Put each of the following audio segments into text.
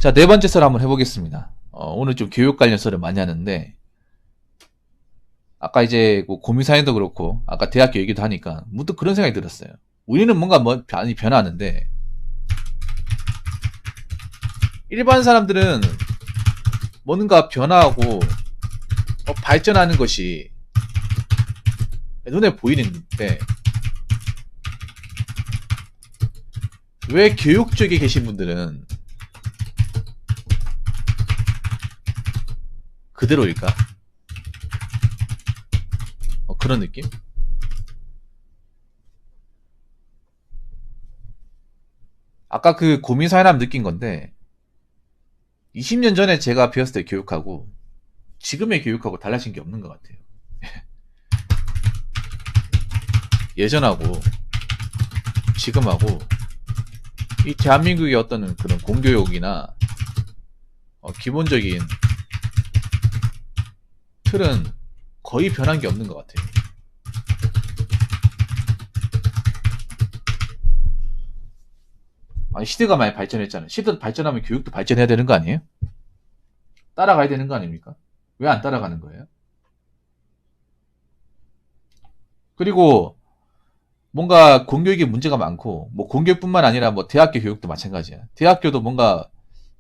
자, 네 번째 썰 한번 해보겠습니다. 오늘 좀 교육 관련 썰을 많이 하는데, 아까 이제 뭐 고민사연도 그렇고, 아까 대학교 얘기도 하니까, 문득 그런 생각이 들었어요. 우리는 뭔가 많이 변하는데, 일반 사람들은 뭔가 변화하고, 발전하는 것이 눈에 보이는데, 왜 교육 쪽에 계신 분들은 그대로일까? 그런 느낌? 아까 그 고민 사연 하면 느낀 건데 20년 전에 제가 배웠을 때 교육하고 지금의 교육하고 달라진 게 없는 것 같아요. 예전하고 지금하고 이 대한민국의 어떤 그런 공교육이나 기본적인 틀은 거의 변한 게 없는 것 같아요. 아니, 시대가 많이 발전했잖아요. 시대도 발전하면 교육도 발전해야 되는 거 아니에요? 따라가야 되는 거 아닙니까? 왜 안 따라가는 거예요? 그리고 뭔가 공교육에 문제가 많고, 뭐 공교육뿐만 아니라 뭐 대학교 교육도 마찬가지야. 대학교도 뭔가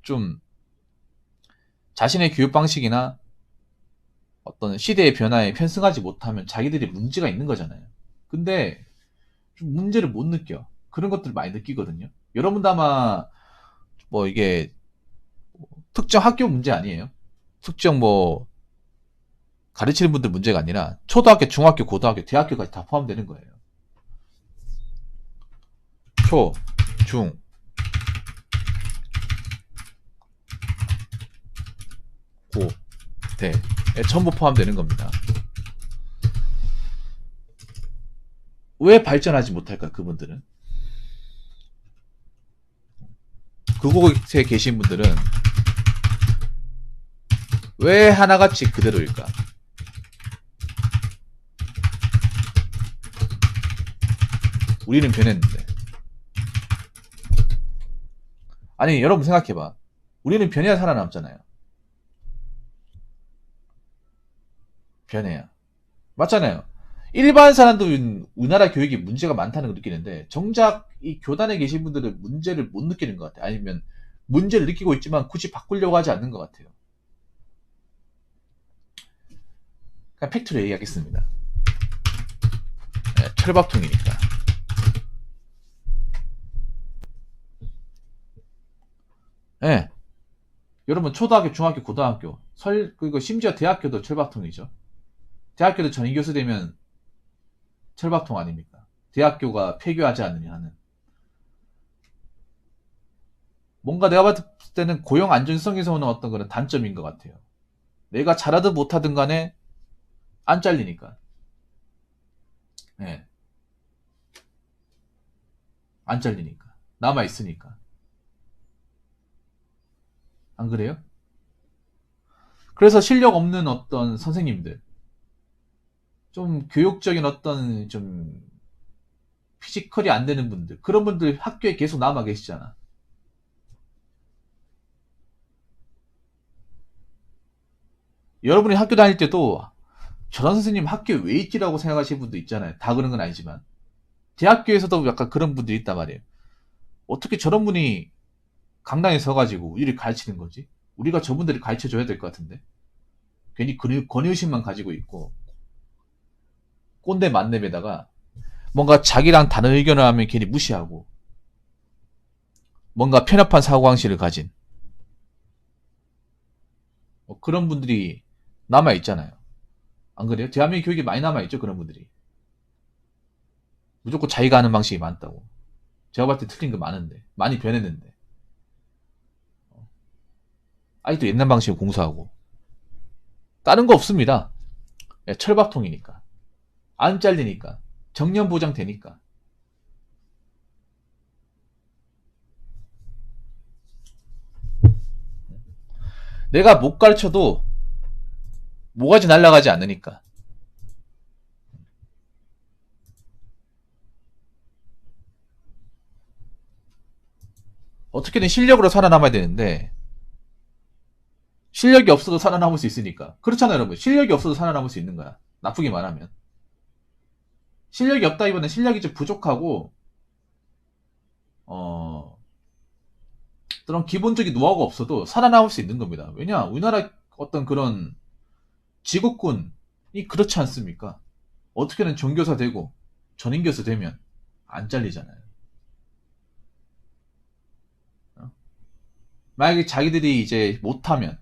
좀 자신의 교육 방식이나 어떤 시대의 변화에 편승하지 못하면 자기들이 문제가 있는 거잖아요. 근데 좀 문제를 못 느껴. 그런 것들을 많이 느끼거든요. 여러분도 아마 뭐 이게 특정 학교 문제 아니에요. 특정 뭐 가르치는 분들 문제가 아니라 초등학교, 중학교, 고등학교, 대학교까지 다 포함되는 거예요. 초, 중, 고, 대에 전부 포함되는 겁니다. 왜 발전하지 못할까, 그분들은? 그곳에 계신 분들은 왜 하나같이 그대로일까? 우리는 변했는데. 아니, 여러분 생각해봐. 우리는 변해야 살아남잖아요. 변해야. 맞잖아요. 일반 사람도 우리나라 교육이 문제가 많다는 걸 느끼는데, 정작 이 교단에 계신 분들은 문제를 못 느끼는 것 같아요. 아니면 문제를 느끼고 있지만 굳이 바꾸려고 하지 않는 것 같아요. 그냥 팩트로 얘기하겠습니다. 네, 철밥통이니까. 네. 여러분 초등학교, 중학교, 고등학교, 그리고 심지어 대학교도 철밥통이죠. 대학교도 전인교수 되면 철밥통 아닙니까? 대학교가 폐교하지 않느냐 하는. 뭔가 내가 봤을 때는 고용 안전성에서 오는 어떤 그런 단점인 것 같아요. 내가 잘하든 못하든 간에 안 잘리니까. 네. 안 잘리니까. 남아있으니까. 안 그래요? 그래서 실력 없는 어떤 선생님들, 좀 교육적인 어떤 좀 피지컬이 안 되는 분들, 그런 분들 학교에 계속 남아 계시잖아. 여러분이 학교 다닐 때도 저런 선생님 학교에 왜 있지라고 생각하시는 분도 있잖아요. 다 그런 건 아니지만. 대학교에서도 약간 그런 분들이 있단 말이에요. 어떻게 저런 분이 강당에 서가지고 우리를 가르치는 거지? 우리가 저분들이 가르쳐줘야 될 것 같은데. 괜히 권위의식만 가지고 있고, 꼰대 만렙에다가 뭔가 자기랑 다른 의견을 하면 괜히 무시하고, 뭔가 편협한 사고방식을 가진 그런 분들이 남아있잖아요. 안 그래요? 대한민국 교육에 많이 남아있죠, 그런 분들이. 무조건 자기가 하는 방식이 많다고. 제가 봤을 때 틀린 거 많은데. 많이 변했는데. 아직도 옛날 방식을 공수하고. 다른 거 없습니다. 철밥통이니까. 안 잘리니까. 정년 보장 되니까. 내가 못 가르쳐도 모가지 날아가지 않으니까. 어떻게든 실력으로 살아남아야 되는데 실력이 없어도 살아남을 수 있으니까. 그렇잖아요, 여러분. 실력이 없어도 살아남을 수 있는 거야. 나쁘게 말하면. 실력이 없다기보다는 실력이 좀 부족하고, 그런 기본적인 노하우가 없어도 살아남을 수 있는 겁니다. 왜냐? 우리나라 어떤 그런 직업군이 그렇지 않습니까? 어떻게든 전교사 되고, 전인교사 되면 안 잘리잖아요. 만약에 자기들이 이제 못하고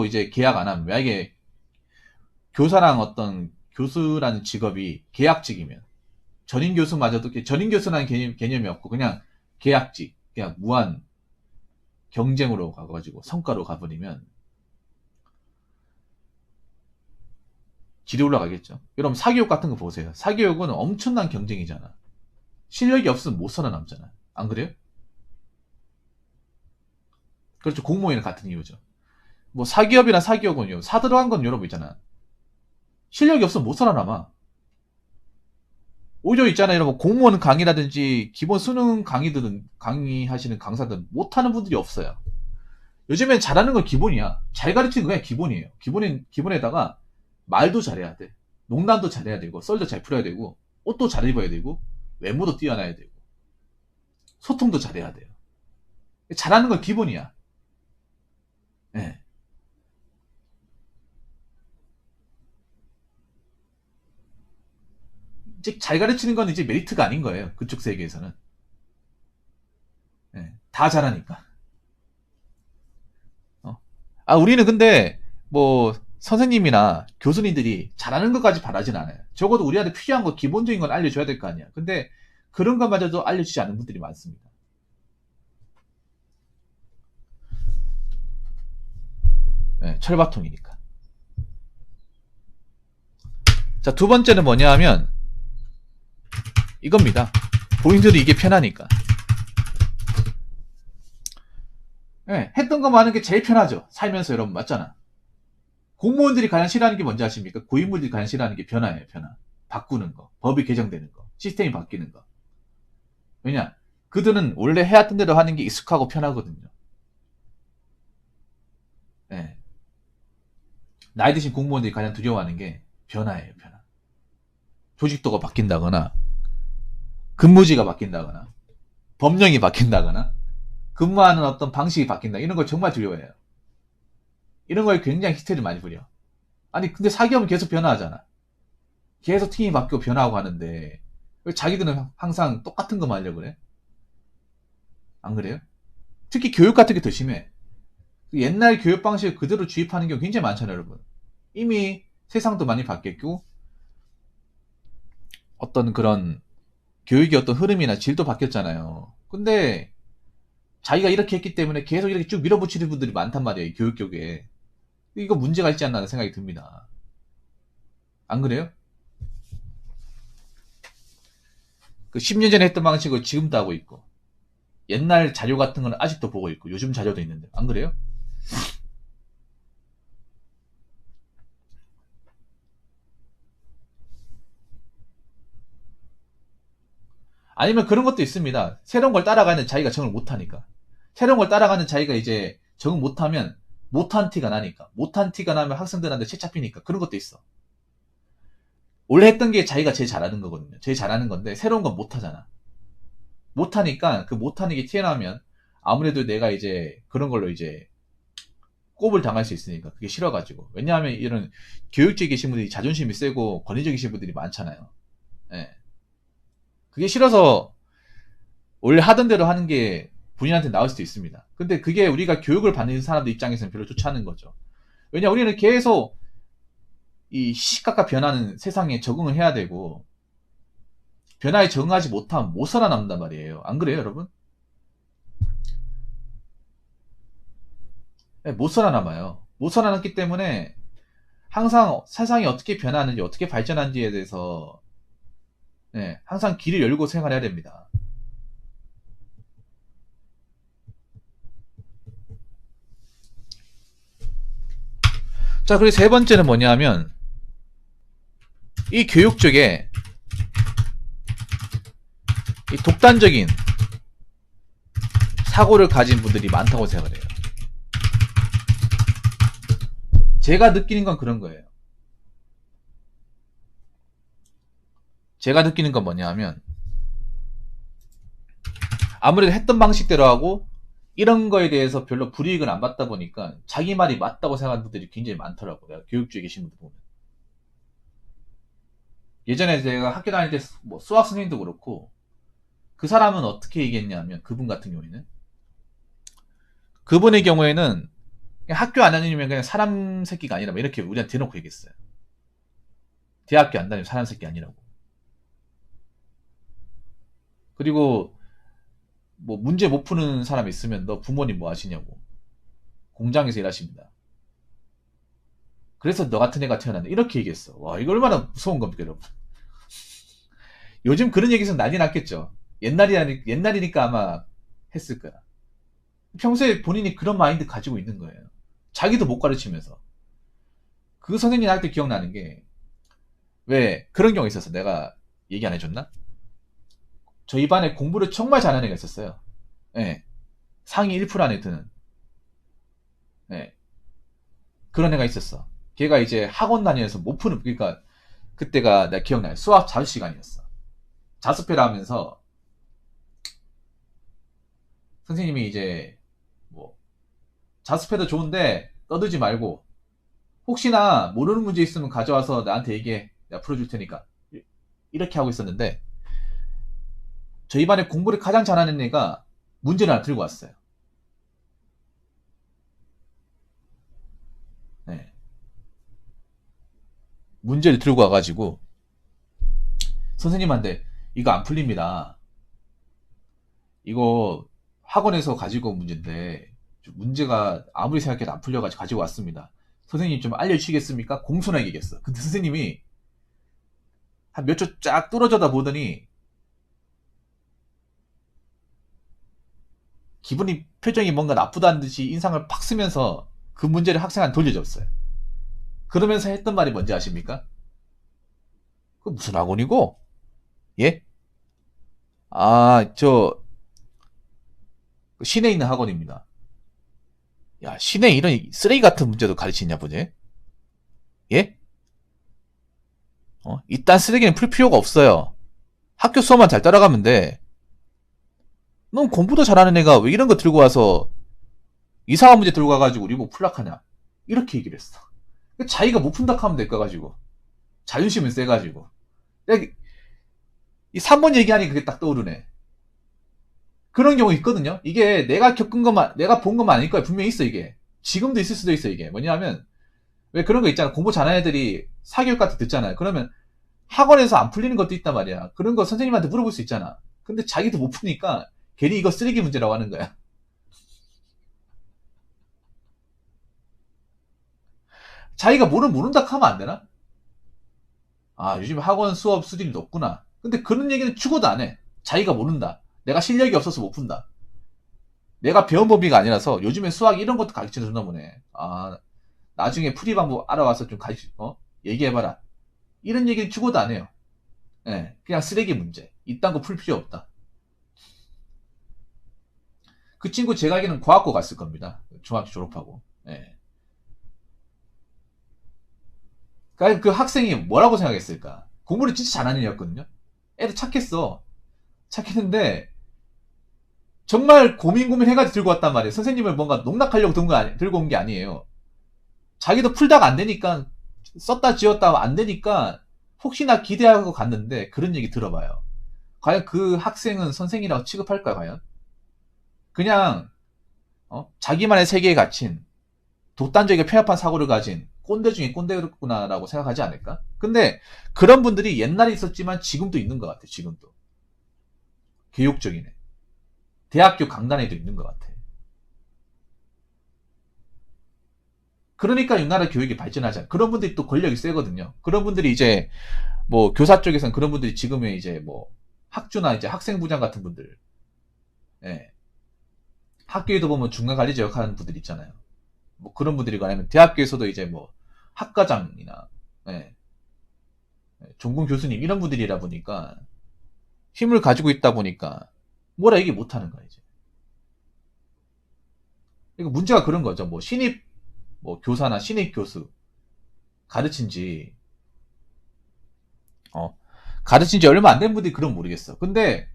이제 계약 안 하면, 만약에 교사랑 어떤 교수라는 직업이 계약직이면, 전인교수마저도, 전인교수라는 개념이 없고, 그냥 계약직, 그냥 무한 경쟁으로 가가지고 성과로 가버리면, 질이 올라가겠죠. 여러분, 사교육 같은 거 보세요. 사교육은 엄청난 경쟁이잖아. 실력이 없으면 못 살아남잖아. 안 그래요? 그렇죠. 공무원이랑 같은 이유죠. 뭐 사기업이나 사기업은요. 사들어간 건 여러분 있잖아. 실력이 없으면 못 살아남아. 오히려 있잖아요. 여러분 공무원 강의라든지 기본 수능 강의들은 강의하시는 강사들은 못하는 분들이 없어요. 요즘엔 잘하는 건 기본이야. 잘 가르치는 건 그냥 기본이에요. 기본에다가 말도 잘해야 돼. 농담도 잘해야 되고 썰도 잘 풀어야 되고 옷도 잘 입어야 되고 외모도 뛰어나야 되고 소통도 잘해야 돼요. 잘하는 건 기본이야. 네. 이제 잘 가르치는 건 이제 메리트가 아닌 거예요. 그쪽 세계에서는. 네. 다 잘하니까. 우리는 근데 뭐 선생님이나 교수님들이 잘하는 것까지 바라진 않아요. 적어도 우리한테 필요한 거 기본적인 건 알려줘야 될 거 아니야. 근데 그런 것마저도 알려주지 않는 분들이 많습니다. 네, 철밥통이니까. 자, 두 번째는 뭐냐 하면 이겁니다. 본인들도 이게 편하니까. 네, 했던 것만 하는 게 제일 편하죠. 살면서 여러분 맞잖아. 공무원들이 가장 싫어하는 게 뭔지 아십니까? 고인물들이 가장 싫어하는 게 변화예요. 변화. 바꾸는 거. 법이 개정되는 거. 시스템이 바뀌는 거. 왜냐? 그들은 원래 해왔던 대로 하는 게 익숙하고 편하거든요. 네. 나이 드신 공무원들이 가장 두려워하는 게 변화예요. 변화. 조직도가 바뀐다거나 근무지가 바뀐다거나 법령이 바뀐다거나 근무하는 어떤 방식이 바뀐다. 이런 걸 정말 두려워해요. 이런 거에 굉장히 히스테리를 많이 부려. 아니 근데 사기업은 계속 변화하잖아. 계속 팀이 바뀌고 변화하고 하는데 왜 자기들은 항상 똑같은 것만 하려고 그래? 안 그래요? 특히 교육 같은 게 더 심해. 옛날 교육 방식을 그대로 주입하는 경우 굉장히 많잖아요, 여러분. 이미 세상도 많이 바뀌었고 어떤 그런 교육의 어떤 흐름이나 질도 바뀌었잖아요. 근데 자기가 이렇게 했기 때문에 계속 이렇게 쭉 밀어붙이는 분들이 많단 말이에요, 교육 쪽에. 이거 문제가 있지 않나 하는 생각이 듭니다. 안 그래요? 그 10년 전에 했던 방식을 지금도 하고 있고 옛날 자료 같은 거는 아직도 보고 있고 요즘 자료도 있는데 안 그래요? 아니면 그런 것도 있습니다. 새로운 걸 따라가는 자기가 적응을 못하니까. 새로운 걸 따라가는 자기가 이제 적응 못하면 못한 티가 나니까. 못한 티가 나면 학생들한테 채 잡히니까. 그런 것도 있어. 원래 했던 게 자기가 제일 잘하는 거거든요. 제일 잘하는 건데 새로운 건 못하잖아. 못하니까 그 못하는 게 튀어나오면 아무래도 내가 이제 그런 걸로 이제 꼽을 당할 수 있으니까 그게 싫어가지고. 왜냐하면 이런 교육직에 계신 분들이 자존심이 세고 권위적이신 분들이 많잖아요. 예. 그게 싫어서 원래 하던 대로 하는 게 본인한테 나을 수도 있습니다. 근데 그게 우리가 교육을 받는 사람들 입장에서는 별로 좋지 않은 거죠. 왜냐 우리는 계속 이 시시각각 변하는 세상에 적응을 해야 되고 변화에 적응하지 못하면 못 살아남는단 말이에요. 안 그래요, 여러분? 네, 못 살아남아요. 못 살아남기 때문에 항상 세상이 어떻게 변하는지 어떻게 발전하는지에 대해서 네, 항상 길을 열고 생활해야 됩니다. 자, 그리고 세 번째는 뭐냐면 이 교육 쪽에 이 독단적인 사고를 가진 분들이 많다고 생각을 해요. 제가 느끼는 건 그런 거예요. 제가 느끼는 건 뭐냐 하면, 아무래도 했던 방식대로 하고, 이런 거에 대해서 별로 불이익을 안 받다 보니까, 자기 말이 맞다고 생각하는 분들이 굉장히 많더라고요. 내가 교육주에 계신 분들 보면. 예전에 제가 학교 다닐 때 뭐 수학 선생님도 그렇고, 그 사람은 어떻게 얘기했냐면, 그분 같은 경우에는, 그분의 경우에는 그냥 학교 안 다니면 그냥 사람 새끼가 아니라 이렇게 우리한테 대놓고 얘기했어요. 대학교 안 다니면 사람 새끼 아니라고. 그리고 뭐 문제 못 푸는 사람 있으면 너 부모님 뭐 하시냐고. 공장에서 일하십니다. 그래서 너 같은 애가 태어났네. 이렇게 얘기했어. 와, 이거 얼마나 무서운 겁니까, 여러분. 요즘 그런 얘기에서 난리 났겠죠. 옛날이니까 아마 했을 거야. 평소에 본인이 그런 마인드 가지고 있는 거예요. 자기도 못 가르치면서. 그 선생님 할 때 기억나는 게, 왜 그런 경우 있었어. 내가 얘기 안 해줬나? 저희 반에 공부를 정말 잘하는 애가 있었어요. 예. 상위 1% 안에 드는. 예. 그런 애가 있었어. 걔가 이제 학원 다니면서 못 푸는, 그러니까 그때가 내가 기억나요. 수학 자습 시간이었어. 자습해라 하면서 선생님이 이제 뭐 자습해도 좋은데 떠들지 말고 혹시나 모르는 문제 있으면 가져와서 나한테 얘기해. 내가 풀어줄 테니까. 이렇게 하고 있었는데 저희 반에 공부를 가장 잘하는 애가 문제를 하나 들고 왔어요. 네. 문제를 들고 와가지고 선생님한테 이거 안 풀립니다. 이거 학원에서 가지고 온 문제인데 문제가 아무리 생각해도 안 풀려가지고 가지고 왔습니다. 선생님 좀 알려주시겠습니까? 공손하게 얘기했어. 근데 선생님이 한 몇 초 쫙 뚫어져다 보더니 기분이 표정이 뭔가 나쁘다는 듯이 인상을 팍 쓰면서 그 문제를 학생한테 돌려줬어요. 그러면서 했던 말이 뭔지 아십니까? 그 무슨 학원이고? 예? 아, 시내에 있는 학원입니다. 야, 시내에 이런 쓰레기 같은 문제도 가르치냐 보지? 예? 이딴 쓰레기는 풀 필요가 없어요. 학교 수업만 잘 따라가면 돼. 넌 공부도 잘하는 애가 왜 이런 거 들고 와서 이상한 문제 들고 와가지고 우리 뭐 풀락하냐? 이렇게 얘기를 했어. 자기가 못 푼다 하면 될까 가지고. 자존심은 세가지고. 이 3번 얘기하니 그게 딱 떠오르네. 그런 경우 있거든요. 이게 내가 겪은 것만, 내가 본 것만 아닐 거야. 분명히 있어, 이게. 지금도 있을 수도 있어, 이게. 뭐냐면, 왜 그런 거 있잖아. 공부 잘하는 애들이 사교육 같은 거 듣잖아요. 그러면 학원에서 안 풀리는 것도 있단 말이야. 그런 거 선생님한테 물어볼 수 있잖아. 근데 자기도 못 푸니까 괜히 이거 쓰레기 문제라고 하는 거야. 자기가 모른다 하면 안 되나? 아, 요즘 학원 수업 수준이 높구나. 근데 그런 얘기는 죽어도 안 해. 자기가 모른다. 내가 실력이 없어서 못 푼다. 내가 배운 범위가 아니라서 요즘에 수학 이런 것도 가르쳐 주나 보네. 아, 나중에 풀이 방법 알아와서 좀 얘기해봐라. 이런 얘기는 죽어도 안 해요. 예, 그냥 쓰레기 문제. 이딴 거 풀 필요 없다. 그 친구 제가 알기로는 과학고 갔을 겁니다. 중학교 졸업하고. 예. 그러니까 그 학생이 뭐라고 생각했을까? 공부를 진짜 잘하는 애였거든요. 애도 착했어. 착했는데 정말 고민해가지고 들고 왔단 말이에요. 선생님을 뭔가 농락하려고 들고 온 게 아니에요. 자기도 풀다가 안 되니까 썼다 지웠다 안 되니까 혹시나 기대하고 갔는데 그런 얘기 들어봐요. 과연 그 학생은 선생이라고 취급할까 과연? 그냥 자기만의 세계에 갇힌 독단적이고 편협한 사고를 가진 꼰대 중에 꼰대구나라고 생각하지 않을까? 근데 그런 분들이 옛날에 있었지만 지금도 있는 것 같아. 지금도 교육적이네. 대학교 강단에도 있는 것 같아. 그러니까 우리나라 교육이 발전하잖아. 그런 분들이 또 권력이 세거든요. 그런 분들이 이제 뭐 교사 쪽에서는 그런 분들이 지금의 이제 뭐 학주나 이제 학생부장 같은 분들, 예. 학교에도 보면 중간관리자 역할하는 분들 있잖아요. 뭐 그런 분들이고 아니면 대학교에서도 이제 뭐 학과장이나 예. 종군 교수님 이런 분들이라 보니까 힘을 가지고 있다 보니까 뭐라 얘기 못 하는 거야 이제. 이거 문제가 그런 거죠. 뭐 신입 뭐 교사나 신입 교수 가르친 지 가르친 지 얼마 안 된 분들이 그런 모르겠어. 근데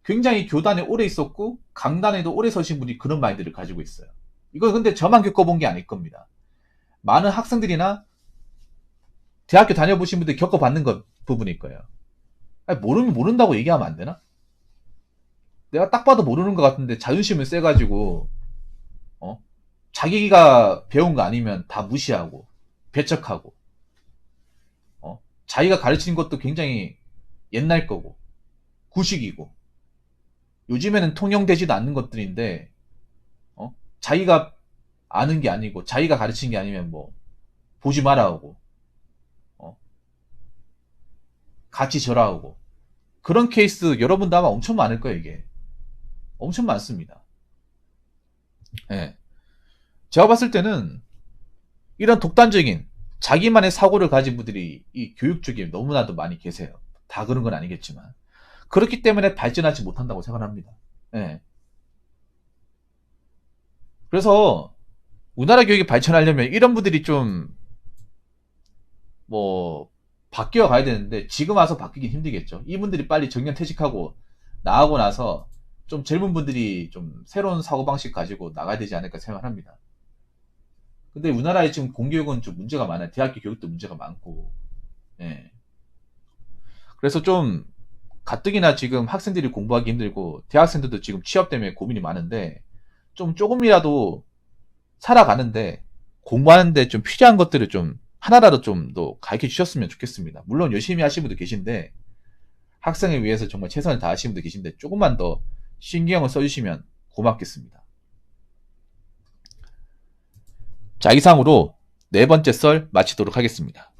굉장히 교단에 오래 있었고 강단에도 오래 서신 분이 그런 마인드를 가지고 있어요. 이건 근데 저만 겪어본 게 아닐 겁니다. 많은 학생들이나 대학교 다녀보신 분들 겪어봤는 부분일 거예요. 아니, 모르면 모른다고 얘기하면 안 되나? 내가 딱 봐도 모르는 것 같은데 자존심을 세가지고 자기가 배운 거 아니면 다 무시하고 배척하고 자기가 가르치는 것도 굉장히 옛날 거고 구식이고 요즘에는 통용되지도 않는 것들인데 자기가 아는 게 아니고 자기가 가르치는 게 아니면 뭐 보지 마라 하고 같이 절하 하고 그런 케이스 여러분도 아마 엄청 많을 거예요. 이게 엄청 많습니다. 예. 제가 봤을 때는 이런 독단적인 자기만의 사고를 가진 분들이 이 교육 쪽에 너무나도 많이 계세요. 다 그런 건 아니겠지만 그렇기 때문에 발전하지 못한다고 생각합니다. 예. 그래서 우리나라 교육이 발전하려면 이런 분들이 좀 뭐 바뀌어 가야 되는데 지금 와서 바뀌긴 힘들겠죠. 이분들이 빨리 정년 퇴직하고 나가고 나서 좀 젊은 분들이 좀 새로운 사고방식 가지고 나가야 되지 않을까 생각합니다. 근데 우리나라에 지금 공교육은 좀 문제가 많아요. 대학교 교육도 문제가 많고. 예. 그래서 좀 가뜩이나 지금 학생들이 공부하기 힘들고 대학생들도 지금 취업 때문에 고민이 많은데 좀 조금이라도 살아가는데 공부하는데 좀 필요한 것들을 좀 하나라도 좀 더 가르쳐 주셨으면 좋겠습니다. 물론 열심히 하시는 분도 계신데 학생을 위해서 정말 최선을 다하시는 분도 계신데 조금만 더 신경을 써주시면 고맙겠습니다. 자, 이상으로 네 번째 썰 마치도록 하겠습니다.